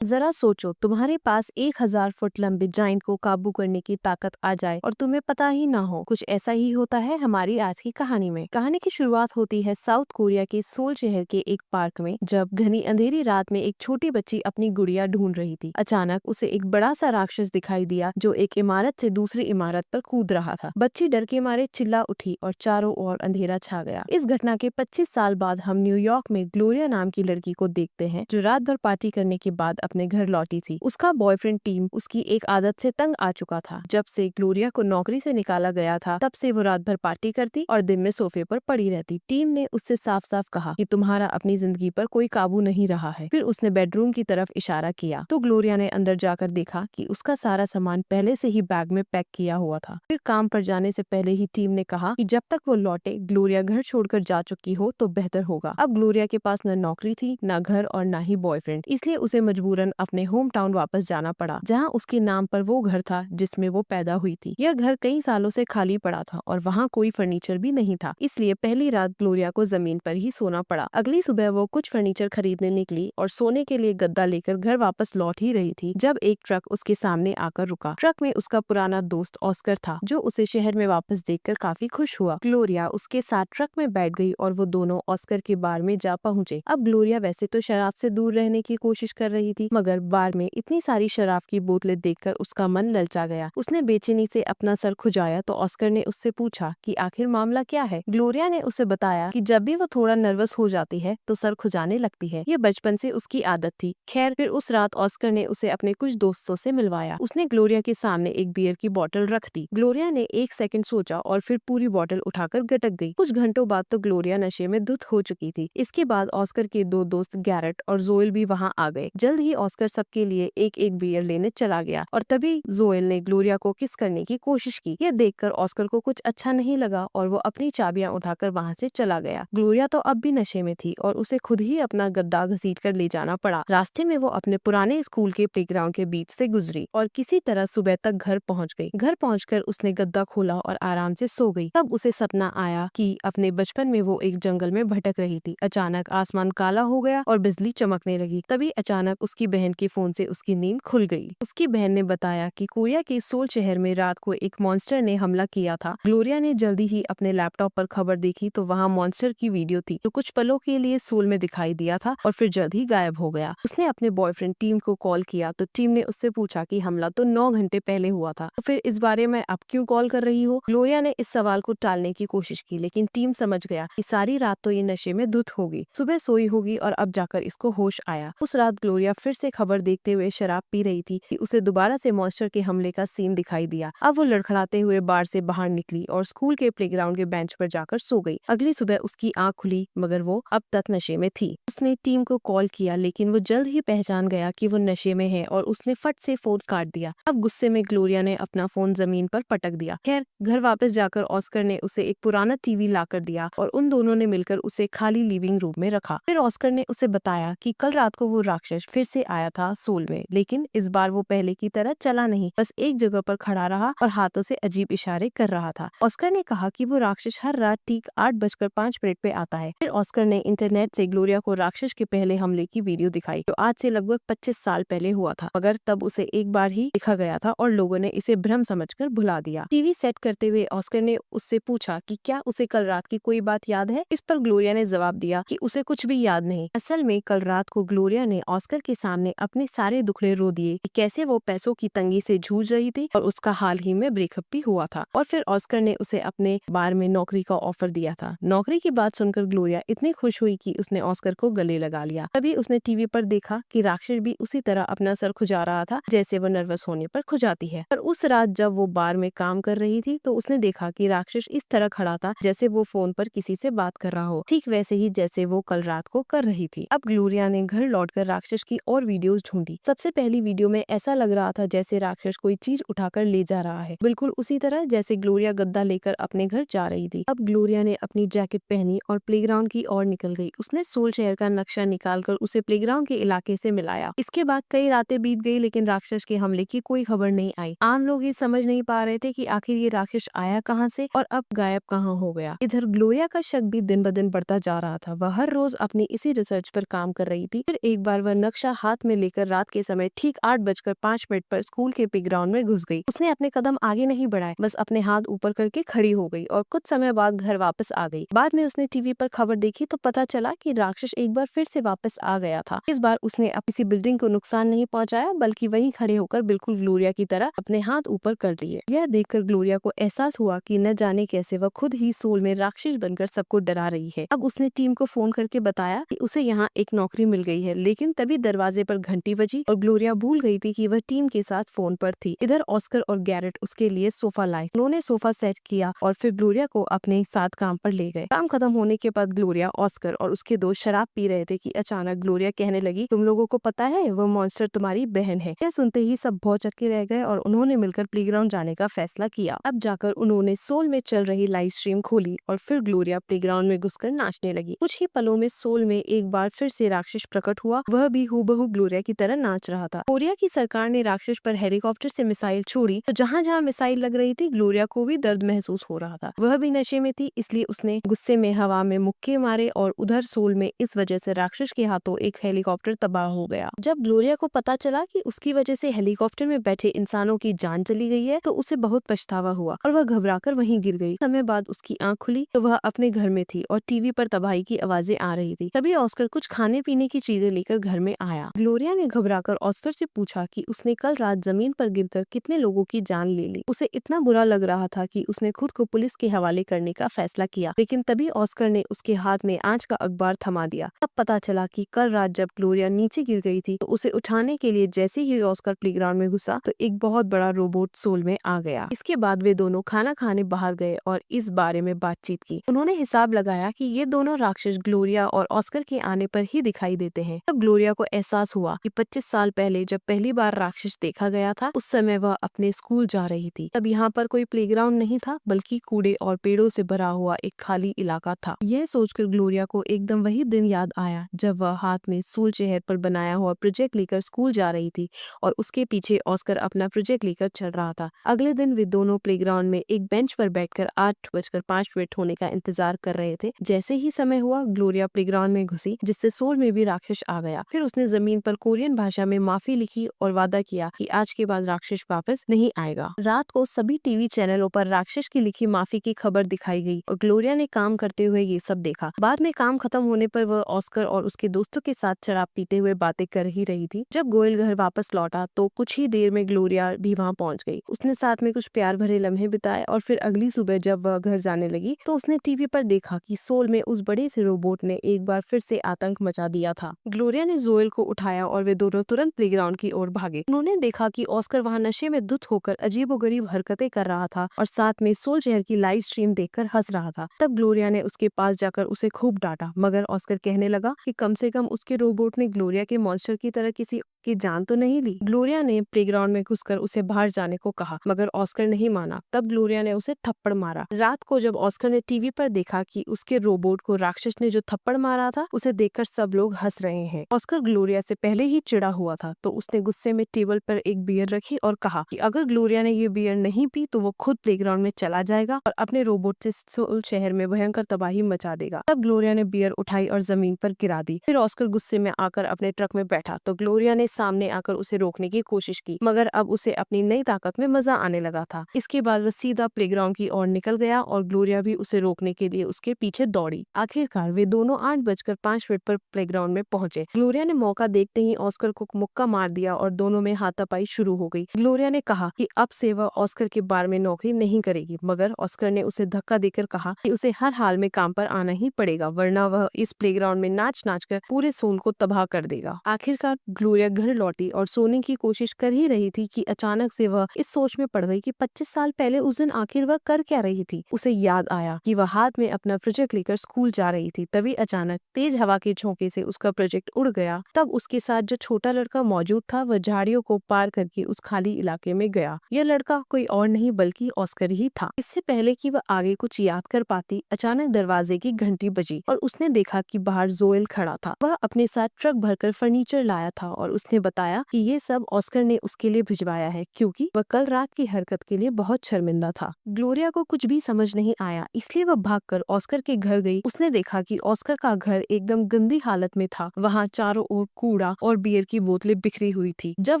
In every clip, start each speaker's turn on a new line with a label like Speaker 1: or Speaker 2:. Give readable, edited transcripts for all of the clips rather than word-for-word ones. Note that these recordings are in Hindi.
Speaker 1: जरा सोचो, तुम्हारे पास 1000 फुट लंबे जाइंट को काबू करने की ताकत आ जाए और तुम्हें पता ही ना हो। कुछ ऐसा ही होता है हमारी आज की कहानी में। कहानी की शुरुआत होती है साउथ कोरिया के सोल शहर के एक पार्क में, जब घनी अंधेरी रात में एक छोटी बच्ची अपनी गुड़िया ढूंढ रही थी। अचानक उसे एक बड़ा सा राक्षस दिखाई दिया जो एक इमारत से दूसरी इमारत पर कूद रहा था। बच्ची डर के मारे चिल्ला उठी और चारों ओर अंधेरा छा गया। इस घटना के 25 साल बाद हम न्यूयॉर्क में ग्लोरिया नाम की लड़की को देखते हैं, जो रात भर पार्टी करने के बाद अपने घर लौटी थी। उसका बॉयफ्रेंड टीम उसकी एक आदत से तंग आ चुका था। जब से ग्लोरिया को नौकरी से निकाला गया था, तब से वो रात भर पार्टी करती और दिन में सोफे पर पड़ी रहती। टीम ने उससे साफ साफ कहा कि तुम्हारा अपनी जिंदगी पर कोई काबू नहीं रहा है। फिर उसने बेडरूम की तरफ इशारा किया तो ग्लोरिया ने अंदर जाकर देखा कि उसका सारा सामान पहले से ही बैग में पैक किया हुआ था। फिर काम पर जाने से पहले ही टीम ने कहा कि जब तक वो लौटे ग्लोरिया घर छोड़कर जा चुकी हो तो बेहतर होगा। अब ग्लोरिया के पास न नौकरी थी, न घर और न ही बॉयफ्रेंड, इसलिए उसे मजबूरन अपने होम टाउन वापस जाना पड़ा, जहां उसके नाम पर वो घर था जिसमें वो पैदा हुई थी। यह घर कई सालों से खाली पड़ा था और वहाँ कोई फर्नीचर भी नहीं था, इसलिए पहली रात ग्लोरिया को जमीन पर ही सोना पड़ा। अगली सुबह वो कुछ फर्नीचर खरीदने निकली और सोने के लिए गद्दा लेकर घर वापस लौट ही रही थी, जब एक ट्रक उसके सामने आकर रुका। ट्रक में उसका पुराना दोस्त ऑस्कर था, जो उसे शहर में वापस देखकर काफी खुश हुआ। ग्लोरिया उसके साथ ट्रक में बैठ गई और वो दोनों ऑस्कर के बार में जा पहुँचे। अब ग्लोरिया वैसे तो शराब से दूर रहने की कोशिश कर रही थी, मगर बार में इतनी सारी शराब की बोतलें देखकर उसका मन ललचा गया। उसने बेचैनी से अपना सर खुजाया तो ऑस्कर ने उससे पूछा कि आखिर मामला क्या है। ग्लोरिया ने उसे बताया कि जब भी वो थोड़ा नर्वस हो जाती है तो सर खुजाने लगती है। ये बचपन से उसकी आदत थी। खैर, फिर उस रात ऑस्कर ने उसे अपने कुछ दोस्तों से मिलवाया। उसने ग्लोरिया के सामने एक बियर की बोतल रख दी। ग्लोरिया ने एक सेकंड सोचा और फिर पूरी बोतल उठाकर गटक गई। कुछ घंटों बाद तो ग्लोरिया नशे में धुत हो चुकी थी। इसके बाद ऑस्कर के दो दोस्त गैरेट और जोएल भी वहाँ आ गए। जल्द ही ऑस्कर सबके लिए एक एक बियर लेने चला गया और तभी जोएल ने ग्लोरिया को किस करने की कोशिश की। यह देखकर ऑस्कर को कुछ अच्छा नहीं लगा और वो अपनी चाबियां उठाकर वहाँ से चला गया। ग्लोरिया तो अब भी नशे में थी और उसे खुद ही अपना गद्दा घसीट कर ले जाना पड़ा। रास्ते में वो अपने पुराने स्कूल के प्लेग्राउंड के बीच से गुजरी और किसी तरह सुबह तक घर पहुँच गई। घर पहुँचकर उसने गद्दा खोला और आराम से सो गई। तब उसे सपना आया कि अपने बचपन में वो एक जंगल में भटक रही थी। अचानक आसमान काला हो गया और बिजली चमकने लगी। तभी अचानक उसकी बहन के फोन से उसकी नींद खुल गई। उसकी बहन ने बताया कि कोरिया के सोल शहर में रात को एक मॉन्स्टर ने हमला किया था। ग्लोरिया ने जल्दी ही अपने लैपटॉप पर खबर देखी तो वहाँ मॉन्स्टर की वीडियो थी, तो कुछ पलों के लिए सोल में दिखाई दिया था और फिर जल्द ही गायब हो गया। उसने अपने बॉयफ्रेंड टीम को कॉल किया तो टीम ने उससे पूछा कि हमला तो 9 घंटे पहले हुआ था, तो फिर इस बारे में अब क्यों कॉल कर रही हो। ग्लोरिया ने इस सवाल को टालने की कोशिश की, लेकिन टीम समझ गया कि सारी रात तो ये नशे में धुत होगी, सुबह सोई होगी और अब जाकर इसको होश आया। उस रात ग्लोरिया फिर से खबर देखते हुए शराब पी रही थी कि उसे दोबारा से मॉन्स्टर के हमले का सीन दिखाई दिया। अब वो लड़खड़ाते हुए बार से बाहर निकली और स्कूल के प्लेग्राउंड के बेंच पर जाकर सो गई। अगली सुबह उसकी आंख खुली, मगर वो अब तक नशे में थी। उसने टीम को कॉल किया, लेकिन वो जल्द ही पहचान गया कि वो नशे में है और उसने फट से फोन काट दिया। अब गुस्से में ग्लोरिया ने अपना फोन जमीन पर पटक दिया। खैर, घर वापस जाकर ऑस्कर ने उसे एक पुराना टीवी लाकर दिया और उन दोनों ने मिलकर उसे खाली लिविंग रूम में रखा। फिर ऑस्कर ने उसे बताया कि कल रात को वो राक्षस फिर से आया था सोल में, लेकिन इस बार वो पहले की तरह चला नहीं, बस एक जगह पर खड़ा रहा और हाथों से अजीब इशारे कर रहा था। ऑस्कर ने कहा कि वो राक्षस हर रात ठीक 8:05 पे आता है। फिर ऑस्कर ने इंटरनेट से ग्लोरिया को राक्षस के पहले हमले की वीडियो दिखाई, जो आज से लगभग 25 साल पहले हुआ था, मगर तब उसे एक बार ही दिखा गया था और लोगों ने इसे भ्रम समझकर भुला दिया। टीवी सेट करते हुए ऑस्कर ने उससे पूछा कि क्या उसे कल रात की कोई बात याद है। इस पर ग्लोरिया ने जवाब दिया कि उसे कुछ भी याद नहीं। असल में कल रात को ग्लोरिया ने ऑस्कर के सामने अपने सारे दुखड़े रो दिए कि कैसे वो पैसों की तंगी से जूझ रही थी और उसका हाल ही में ब्रेकअप भी हुआ था। और फिर ऑस्कर ने उसे अपने बार में नौकरी का ऑफर दिया था। नौकरी की बात सुनकर ग्लोरिया इतनी खुश हुई कि उसने ऑस्कर को गले लगा लिया। तभी उसने टीवी पर देखा कि राक्षस भी उसी तरह अपना सर खुजा रहा था जैसे वो नर्वस होने पर खुजाती है। पर उस रात जब वो बार में काम कर रही थी तो उसने देखा कि राक्षस इस तरह खड़ा था जैसे वो फोन पर किसी से बात कर रहा हो, ठीक वैसे ही जैसे वो कल रात को कर रही थी। अब ग्लोरिया ने घर लौटकर राक्षस की और वीडियोस ढूंढी। सबसे पहली वीडियो में ऐसा लग रहा था जैसे राक्षस कोई चीज उठाकर ले जा रहा है, बिल्कुल उसी तरह जैसे ग्लोरिया गद्दा लेकर अपने घर जा रही थी। अब ग्लोरिया ने अपनी जैकेट पहनी और प्लेग्राउंड की ओर निकल गई। उसने सोल शहर का नक्शा निकालकर उसे प्लेग्राउंड के इलाके से मिलाया। इसके बाद कई रातें बीत गई, लेकिन राक्षस के हमले की कोई खबर नहीं आई। आम लोग ये समझ नहीं पा रहे थे कि आखिर ये राक्षस आया कहाँ से और अब गायब कहाँ हो गया। इधर ग्लोरिया का शक भी दिन ब दिन बढ़ता जा रहा था। वह हर रोज अपनी इसी रिसर्च पर काम कर रही थी। फिर एक बार वह नक्शा हाथ हाथ में लेकर रात के समय ठीक 8:05 पर स्कूल के प्लेग्राउंड में घुस गई। उसने अपने कदम आगे नहीं बढ़ाए, बस अपने हाथ ऊपर करके खड़ी हो गई और कुछ समय बाद घर वापस आ गई। बाद में उसने टीवी पर खबर देखी तो पता चला कि राक्षस एक बार फिर से वापस आ गया था। इस बार उसने किसी बिल्डिंग को नुकसान नहीं पहुंचाया, बल्कि वहीं खड़े होकर बिल्कुल ग्लोरिया की तरह अपने हाथ ऊपर कर लिए। यह देखकर ग्लोरिया को एहसास हुआ कि न जाने कैसे वह खुद ही सोल में राक्षस बनकर सबको डरा रही है। अब उसने टीम को फोन करके बताया कि उसे यहाँ एक नौकरी मिल गई है, लेकिन तभी दरवाजे पर घंटी बजी और ग्लोरिया भूल गई थी कि वह टीम के साथ फोन पर थी। इधर ऑस्कर और गैरेट उसके लिए सोफा लाए। उन्होंने सोफा सेट किया और फिर ग्लोरिया को अपने साथ काम पर ले गए। काम खत्म होने के बाद ग्लोरिया, ऑस्कर और उसके दोस्त शराब पी रहे थे कि अचानक ग्लोरिया कहने लगी, तुम लोगों को पता है वो मॉन्स्टर तुम्हारी बहन है। यह सुनते ही सब भौचक्के रह गए और उन्होंने मिलकर प्लेग्राउंड जाने का फैसला किया। अब जाकर उन्होंने सोल में चल रही लाइव स्ट्रीम खोली और फिर ग्लोरिया प्लेग्राउंड में घुसकर नाचने लगी। कुछ ही पलों में सोल में एक बार फिर से राक्षस प्रकट हुआ। वह भी हूबहू ग्लोरिया की तरह नाच रहा था। कोरिया की सरकार ने राक्षस पर हेलीकॉप्टर से मिसाइल छोड़ी तो जहाँ जहाँ मिसाइल लग रही थी, ग्लोरिया को भी दर्द महसूस हो रहा था। वह भी नशे में थी, इसलिए उसने गुस्से में हवा में मुक्के मारे और उधर सोल में इस वजह से राक्षस के हाथों एक हेलीकॉप्टर तबाह हो गया। जब ग्लोरिया को पता चला कि उसकी वजह से हेलीकॉप्टर में बैठे इंसानों की जान चली गई है तो उसे बहुत पछतावा हुआ और वह घबराकर वहीं गिर गई। समय बाद उसकी आंख खुली तो वह अपने घर में थी और टीवी पर तबाही की आवाजें आ रही थी। तभी ऑस्कर कुछ खाने पीने की चीजें लेकर घर में आया। ग्लोरिया ने घबराकर ऑस्कर से पूछा कि उसने कल रात जमीन पर गिरकर कितने लोगों की जान ले ली। उसे इतना बुरा लग रहा था कि उसने खुद को पुलिस के हवाले करने का फैसला किया, लेकिन तभी ऑस्कर ने उसके हाथ में आज का अखबार थमा दिया। तब पता चला कि कल रात जब ग्लोरिया नीचे गिर गई थी तो उसे उठाने के लिए जैसे ही ऑस्कर प्लेग्राउंड में घुसा तो एक बहुत बड़ा रोबोट सोल में आ गया। इसके बाद वे दोनों खाना खाने बाहर गए और इस बारे में बातचीत की। उन्होंने हिसाब लगाया कि ये दोनों राक्षस ग्लोरिया और ऑस्कर के आने पर ही दिखाई देते हैं। तब ग्लोरिया को एहसास हुआ कि 25 साल पहले जब पहली बार राक्षस देखा गया था, उस समय वह अपने स्कूल जा रही थी। तब यहाँ पर कोई प्लेग्राउंड नहीं था, बल्कि कूड़े और पेड़ों से भरा हुआ एक खाली इलाका था। यह सोचकर ग्लोरिया को एकदम वही दिन याद आया जब वह हाथ में सोल शहर पर बनाया हुआ प्रोजेक्ट लेकर स्कूल जा रही थी और उसके पीछे ऑस्कर अपना प्रोजेक्ट लेकर चल रहा था। अगले दिन वे दोनों प्लेग्राउंड में एक बेंच पर बैठकर 8:05 होने का इंतजार कर रहे थे। जैसे ही समय हुआ, ग्लोरिया प्लेग्राउंड में घुसी, जिससे सोल में भी राक्षस आ गया। फिर उसने जमीन पर कोरियन भाषा में माफी लिखी और वादा किया कि आज के बाद राक्षस वापस नहीं आएगा। रात को सभी टीवी चैनलों पर राक्षस की लिखी माफी की खबर दिखाई गई और ग्लोरिया ने काम करते हुए ये सब देखा। बाद में काम खत्म होने पर वह ऑस्कर और उसके दोस्तों के साथ शराब पीते हुए बातें कर ही रही थी। जब गोयल घर वापस लौटा तो कुछ ही देर में ग्लोरिया भी वहाँ पहुँच गई। उसने साथ में कुछ प्यार भरे लम्हे बिताए और फिर अगली सुबह जब वह घर जाने लगी तो उसने टीवी पर देखा कि सोल में उस बड़े से रोबोट ने एक बार फिर से आतंक मचा दिया था। ग्लोरिया ने जोएल को उठाया और वे दोनों तुरंत प्लेग्राउंड की ओर भागे। उन्होंने देखा कि ऑस्कर वहाँ नशे में धुत होकर अजीबोगरीब हरकतें कर रहा था और साथ में सोल शहर की लाइव स्ट्रीम देखकर हंस रहा था। तब ग्लोरिया ने उसके पास जाकर उसे खूब डांटा, मगर ऑस्कर कहने लगा कि कम से कम उसके रोबोट ने ग्लोरिया के मॉन्स्टर की तरह किसी की जान तो नहीं ली। ग्लोरिया ने प्लेग्राउंड में घुसकर उसे बाहर जाने को कहा, मगर ऑस्कर नहीं माना। तब ग्लोरिया ने उसे थप्पड़ मारा। रात को जब ऑस्कर ने टीवी पर देखा कि उसके रोबोट को राक्षस ने जो थप्पड़ मारा था, उसे देखकर सब लोग हंस रहे हैं। ऑस्कर ग्लोरिया से पहले ही चिढ़ा हुआ था, तो उसने गुस्से में टेबल पर एक बियर रखी और कहा कि अगर ग्लोरिया ने ये बियर नहीं पी तो वो खुद प्लेग्राउंड में चला जाएगा और अपने रोबोट से सोल शहर में भयंकर तबाही मचा देगा। तब ग्लोरिया ने बियर उठाई और जमीन पर गिरा दी। फिर ऑस्कर गुस्से में आकर अपने ट्रक में बैठा तो ग्लोरिया ने सामने आकर उसे रोकने की कोशिश की, मगर अब उसे अपनी नई ताकत में मजा आने लगा था। इसके बाद वह सीधा प्लेग्राउंड की ओर निकल गया और ग्लोरिया भी उसे रोकने के लिए उसके पीछे दौड़ी। आखिरकार वे दोनों 8:05 पर प्लेग्राउंड में पहुंचे। ग्लोरिया ने मौका देखते ही ऑस्कर को मुक्का मार दिया और दोनों में हाथापाई शुरू हो गई। ग्लोरिया ने कहा कि अब से वह ऑस्कर के बार में नौकरी नहीं करेगी, मगर ऑस्कर ने उसे धक्का देकर कहा कि उसे हर हाल में काम पर आना ही पड़ेगा, वरना वह इस प्लेग्राउंड में नाच नाच कर पूरे सोल को तबाह कर देगा। आखिरकार ग्लोरिया घर लौटी और सोने की कोशिश कर ही रही थी कि अचानक से वह इस सोच में पड़ गई कि 25 साल पहले उस दिन आखिर वह कर क्या रही थी। उसे याद आया कि वह हाथ में अपना प्रोजेक्ट लेकर स्कूल जा रही थी। तभी अचानक तेज हवा के झोंके से उसका प्रोजेक्ट उड़ गया। तब उसके साथ जो छोटा लड़का मौजूद था वह झाड़ियों को पार करके उस खाली इलाके में गया। यह लड़का कोई और नहीं बल्कि ऑस्कर ही था। इससे पहले कि वह आगे कुछ याद कर पाती, अचानक दरवाजे की घंटी बजी और उसने देखा कि बाहर जोएल खड़ा था। वह अपने साथ ट्रक भरकर फर्नीचर लाया था और उसने उसने बताया कि ये सब ऑस्कर ने उसके लिए भिजवाया है क्योंकि वह कल रात की हरकत के लिए बहुत शर्मिंदा था। ग्लोरिया को कुछ भी समझ नहीं आया, इसलिए वह भागकर ऑस्कर के घर गई। उसने देखा कि ऑस्कर का घर एकदम गंदी हालत में था। वहाँ चारों ओर कूड़ा और बियर की बोतलें बिखरी हुई थी। जब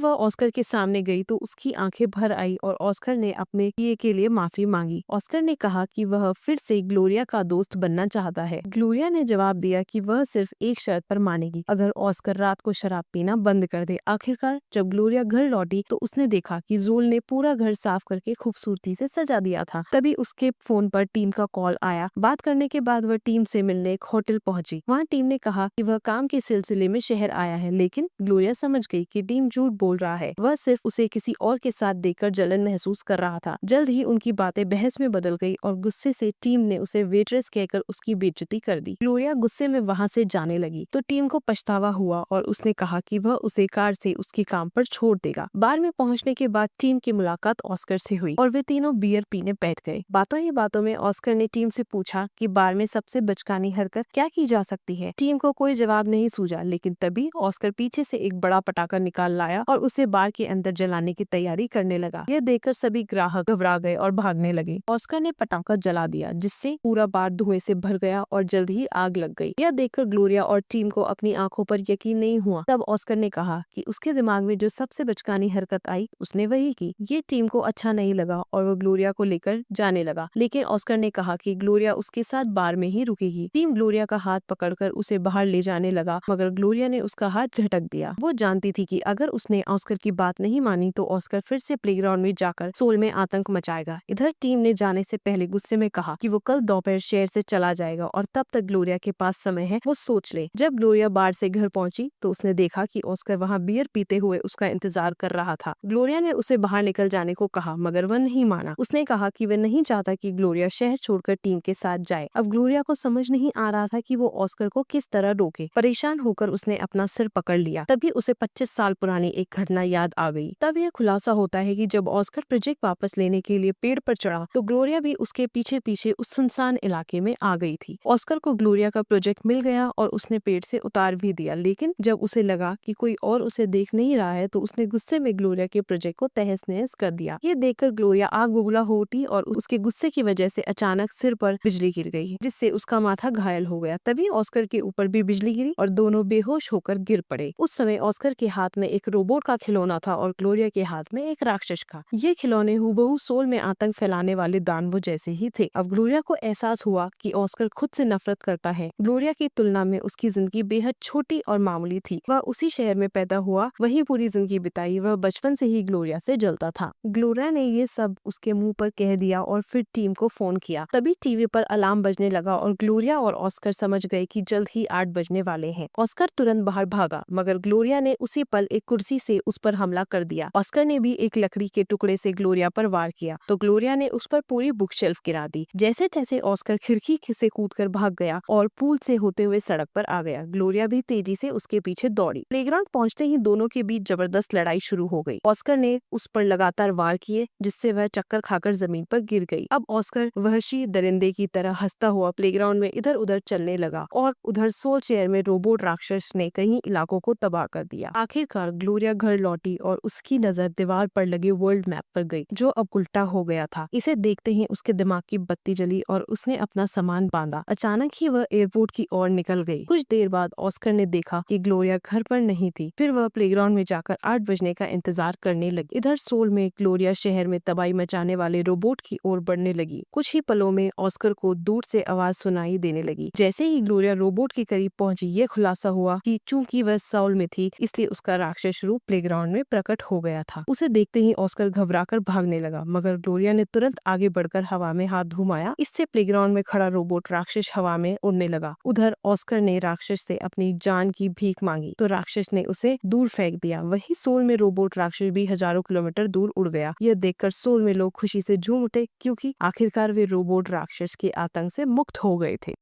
Speaker 1: वह ऑस्कर के सामने गई तो उसकी आंखें भर आई और ऑस्कर ने अपने किए के लिए माफी मांगी। ऑस्कर ने कहा कि वह फिर से ग्लोरिया का दोस्त बनना चाहता है। ग्लोरिया ने जवाब दिया कि वह सिर्फ एक शर्त पर मानेगी, अगर ऑस्कर रात को शराब पीना बंद कर दे। आखिरकार जब ग्लोरिया घर लौटी तो उसने देखा कि जोल ने पूरा घर साफ करके खूबसूरती से सजा दिया था। तभी उसके फोन पर टीम का कॉल आया। बात करने के बाद वह टीम से मिलने एक होटल पहुंची। वहाँ टीम ने कहा कि वह काम के सिलसिले में शहर आया है, लेकिन ग्लोरिया समझ गई कि टीम झूठ बोल रहा है। वह सिर्फ उसे किसी और के साथ देखकर जलन महसूस कर रहा था। जल्द ही उनकी बातें बहस में बदल गई और गुस्से से टीम ने उसे वेट्रेस कहकर उसकी बेइज्जती कर दी। ग्लोरिया गुस्से में वहाँ से जाने लगी तो टीम को पछतावा हुआ और उसने कहा कि वह उसे कार से उसके काम पर छोड़ देगा। बार में पहुंचने के बाद टीम की मुलाकात ऑस्कर से हुई और वे तीनों बियर पीने बैठ गए। बातों ही बातों में ऑस्कर ने टीम से पूछा कि बार में सबसे बचकानी हरकत क्या की जा सकती है। टीम को कोई जवाब नहीं सूझा, लेकिन तभी ऑस्कर पीछे से एक बड़ा पटाखा निकाल लाया और उसे बार के अंदर जलाने की तैयारी करने लगा। यह देखकर सभी ग्राहक घबरा गए और भागने लगे। ऑस्कर ने पटाखा जला दिया, जिससे पूरा बार धुएं से भर गया और जल्द ही आग लग गई। यह देखकर ग्लोरिया और टीम को अपनी आंखों पर यकीन नहीं हुआ। तब ऑस्कर ने कहा कि उसके दिमाग में जो सबसे बचकानी हरकत आई उसने वही की। ये टीम को अच्छा नहीं लगा और वो ग्लोरिया को लेकर जाने लगा, लेकिन ऑस्कर ने कहा कि ग्लोरिया उसके साथ बार में ही रुकेगी। टीम ग्लोरिया का हाथ पकड़कर उसे बाहर ले जाने लगा, मगर ग्लोरिया ने उसका हाथ झटक दिया। वो जानती थी कि अगर उसने ऑस्कर की बात नहीं मानी तो ऑस्कर फिर से प्लेग्राउंड में जाकर सोल में आतंक मचाएगा। इधर टीम ने जाने से पहले गुस्से में कहा कि वो कल दोपहर शहर से चला जाएगा और तब तक ग्लोरिया के पास समय है, वो सोच ले। जब ग्लोरिया बार से घर पहुंची तो उसने देखा कि ऑस्कर वहाँ बियर पीते हुए उसका इंतजार कर रहा था। ग्लोरिया ने उसे बाहर निकल जाने को कहा, मगर वह नहीं माना। उसने कहा कि वह नहीं चाहता कि ग्लोरिया शहर छोड़कर टीम के साथ जाए। अब ग्लोरिया को समझ नहीं आ रहा था कि वो ऑस्कर को किस तरह रोके। परेशान होकर उसने अपना सिर पकड़ लिया। तभी उसे 25 साल पुरानी एक घटना याद आ गई। तब यह खुलासा होता है कि जब ऑस्कर प्रोजेक्ट वापस लेने के लिए पेड़ पर चढ़ा तो ग्लोरिया भी उसके पीछे पीछे उस सुनसान इलाके में आ गई थी। ऑस्कर को ग्लोरिया का प्रोजेक्ट मिल गया और उसने पेड़ से उतार भी दिया, लेकिन जब उसे लगा कि कोई और उसे देख नहीं रहा है तो उसने गुस्से में ग्लोरिया के प्रोजेक्ट को तहस नहस कर दिया। ये देखकर ग्लोरिया आग बबूला हो उठी और उसके गुस्से की वजह से अचानक सिर पर बिजली गिर गई, जिससे उसका माथा घायल हो गया। तभी ऑस्कर के ऊपर भी बिजली गिरी और दोनों बेहोश होकर गिर पड़े। उस समय ऑस्कर के हाथ में एक रोबोट का खिलौना था और ग्लोरिया के हाथ में एक राक्षस का। ये खिलौने हूबहू सोल में आतंक फैलाने वाले दानवों जैसे ही थे। अब ग्लोरिया को एहसास हुआ कि ऑस्कर खुद से नफरत करता है। ग्लोरिया की तुलना में उसकी जिंदगी बेहद छोटी और मामूली थी। वह उसी शहर में पैदा हुआ, वही पूरी जिंदगी बिताई। वह बचपन से ही ग्लोरिया से जलता था। ग्लोरिया ने ये सब उसके मुंह पर कह दिया और फिर टीम को फोन किया। तभी टीवी पर अलार्म बजने लगा और ग्लोरिया और ऑस्कर समझ गए कि जल्द ही 8 बजने वाले हैं। ऑस्कर तुरंत बाहर भागा, मगर ग्लोरिया ने उसी पल एक कुर्सी से उस पर हमला कर दिया। ऑस्कर ने भी एक लकड़ी के टुकड़े से ग्लोरिया पर वार किया तो ग्लोरिया ने उस पर पूरी बुक शेल्फ गिरा दी। जैसे तैसे ऑस्कर खिड़की से कूदकर भाग गया और पूल से होते हुए सड़क पर आ गया। ग्लोरिया भी तेजी से उसके पीछे दौड़ी। प्लेग्राउंड पहुंचते ही दोनों के बीच जबरदस्त लड़ाई शुरू हो गई। ऑस्कर ने उस पर लगातार वार किए, जिससे वह चक्कर खाकर जमीन पर गिर गई। अब ऑस्कर वहशी दरिंदे की तरह हंसता हुआ प्लेग्राउंड में इधर उधर चलने लगा और उधर सोल शहर में रोबोट राक्षस ने कई इलाकों को तबाह कर दिया। आखिरकार ग्लोरिया घर लौटी और उसकी नजर दीवार पर लगे वर्ल्ड मैप पर गई, जो अब उल्टा हो गया था। इसे देखते ही उसके दिमाग की बत्ती जली और उसने अपना सामान बांधा। अचानक ही वह एयरपोर्ट की ओर निकल गई। कुछ देर बाद ऑस्कर ने देखा कि ग्लोरिया घर पर नहीं थी। फिर वह प्लेग्राउंड में जाकर 8 बजने का इंतजार करने लगी। इधर सोल में ग्लोरिया शहर में तबाही मचाने वाले रोबोट की ओर बढ़ने लगी। कुछ ही पलों में ऑस्कर को दूर से आवाज सुनाई देने लगी। जैसे ही ग्लोरिया रोबोट के करीब पहुंची, ये खुलासा हुआ कि चूंकि वह सोल में थी, इसलिए उसका राक्षस रूप प्लेग्राउंड में प्रकट हो गया था। उसे देखते ही ऑस्कर घबराकर भागने लगा, मगर ग्लोरिया ने तुरंत आगे बढ़कर हवा में हाथ घुमाया। इससे प्लेग्राउंड में खड़ा रोबोट राक्षस हवा में उड़ने लगा। उधर ऑस्कर ने राक्षस से अपनी जान की भीख मांगी तो राक्षस ने उसे दूर फेंक दिया। वही सोल में रोबोट राक्षस भी हजारों किलोमीटर दूर उड़ गया। यह देखकर सोल में लोग खुशी से झूम उठे, क्योंकि आखिरकार वे रोबोट राक्षस के आतंक से मुक्त हो गए थे।